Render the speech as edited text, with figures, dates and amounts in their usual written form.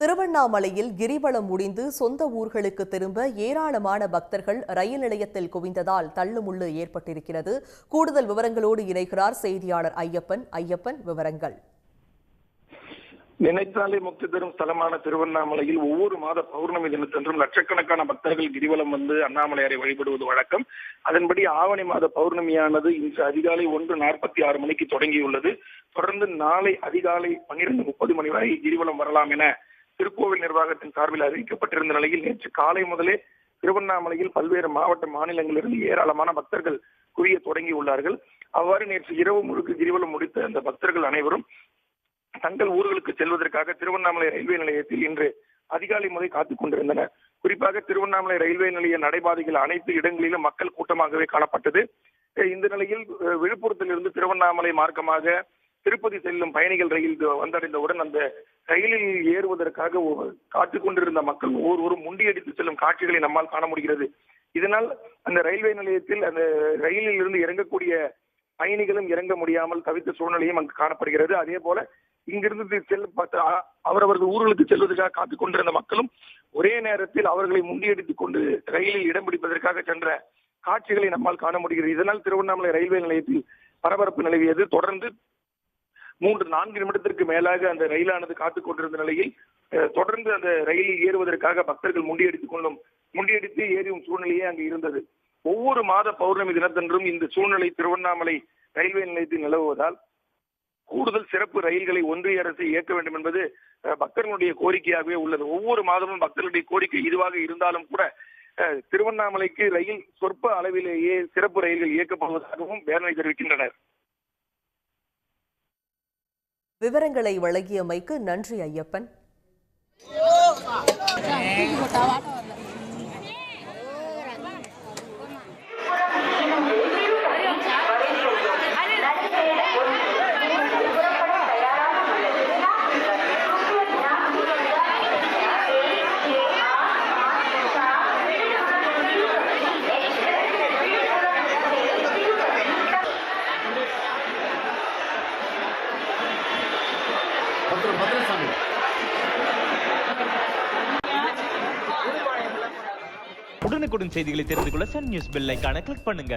திருவண்ணாமலையில் கிரிவலம் முடிந்து சொந்த ஊர்களுக்கு திரும்ப ஏராளமான பக்தர்கள் ரயில் நிலையத்தில் குவிந்ததால் தள்ளுமுள்ளு ஏற்பட்டிருக்கிறது. கூடுதல் விவரங்களோடு இணைகிறார் செய்தியாளர் ஐயப்பன். விவரங்கள். நினைத்தாலே முக்தி தரும் ஸ்தலமான திருவண்ணாமலையில் ஒவ்வொரு மாத பௌர்ணமி தினத்தன்றும் லட்சக்கணக்கான பக்தர்கள் கிரிவலம் வந்து அண்ணாமலையாரை வழிபடுவது வழக்கம். அதன்படி ஆவணி மாத பௌர்ணமியானது இன்று அதிகாலை 1:46 மணிக்கு தொடங்கியுள்ளது. தொடர்ந்து நாளை அதிகாலை 12:30 மணி வரை கிரிவலம் வரலாம் என திருக்கோவில் நிர்வாகத்தின் சார்பில் அறிவிக்கப்பட்டிருந்த நிலையில் நேற்று காலை முதலே திருவண்ணாமலையில் பல்வேறு மாவட்ட மாநிலங்களிலிருந்து ஏராளமான பக்தர்கள் குவிய தொடங்கியுள்ளார்கள். அவ்வாறு நேற்று இரவு முழுக்க கிரிவலம் முடித்த அந்த பக்தர்கள் அனைவரும் தங்கள் ஊர்களுக்கு செல்வதற்காக திருவண்ணாமலை ரயில்வே நிலையத்தில் இன்று அதிகாலை முதல் காத்துக் கொண்டிருந்தனர். குறிப்பாக திருவண்ணாமலை ரயில்வே நிலைய நடைபாதைகள் அனைத்து இடங்களிலும் மக்கள் கூட்டமாகவே காணப்பட்டது. இந்த நிலையில் விழுப்புரத்தில் இருந்து திருவண்ணாமலை மார்க்கமாக திருப்பதி செல்லும் பயணிகள் ரயில் வந்தடைந்தவுடன் அந்த ரயிலில் ஏறுவதற்காக காத்துக் கொண்டிருந்த மக்கள் ஒவ்வொருவரும் முண்டியடித்து செல்லும் காட்சிகளை நம்மால் காண முடிகிறது. இதனால் அந்த ரயில்வே நிலையத்தில் அந்த ரயிலில் இருந்து இறங்கக்கூடிய பயணிகளும் இறங்க முடியாமல் தவித்த சூழ்நிலையும் அங்கு காணப்படுகிறது. அதே போல இங்கிருந்து அவரவர்கள் ஊர்களுக்கு செல்வதற்காக காத்துக் கொண்டிருந்த மக்களும் ஒரே நேரத்தில் அவர்களை முண்டியடித்துக் கொண்டு ரயிலில் இடம் பிடிப்பதற்காக சென்ற காட்சிகளை நம்மால் காண முடிகிறது. இதனால் திருவண்ணாமலை ரயில்வே நிலையத்தில் பரபரப்பு நிலவியது. தொடர்ந்து 3-4 நிமிடத்திற்கு மேலாக அந்த ரயிலானது காத்துக் கொண்டிருந்த நிலையில் தொடர்ந்து அந்த ரயிலில் ஏறுவதற்காக பக்தர்கள் முண்டியடித்து ஏறும் சூழ்நிலையே அங்கு இருந்தது. ஒவ்வொரு மாத பௌர்ணமி தினத்தன்றும் இந்த சூழ்நிலை திருவண்ணாமலை ரயில்வே நிலையத்தில் நிலவுவதால் கூடுதல் சிறப்பு ரயில்களை ஒன்றிய அரசு இயக்க வேண்டும் என்பது பக்தர்களுடைய கோரிக்கையாகவே உள்ளது. ஒவ்வொரு மாதமும் பக்தர்களுடைய கோரிக்கை இதுவாக இருந்தாலும் கூட திருவண்ணாமலைக்கு ரயில் சொற்ப அளவிலேயே சிறப்பு ரயில்கள் இயக்கப்படுவதாகவும் வேதனை தெரிவிக்கின்றனர். விவரங்களை வழங்கியமைக்கு நன்றி ஐயப்பன். உடனுக்குடன் செய்திகளை தெரிந்து கொள்ள சன் நியூஸ் பெல் ஐகானை கிளிக் பண்ணுங்க.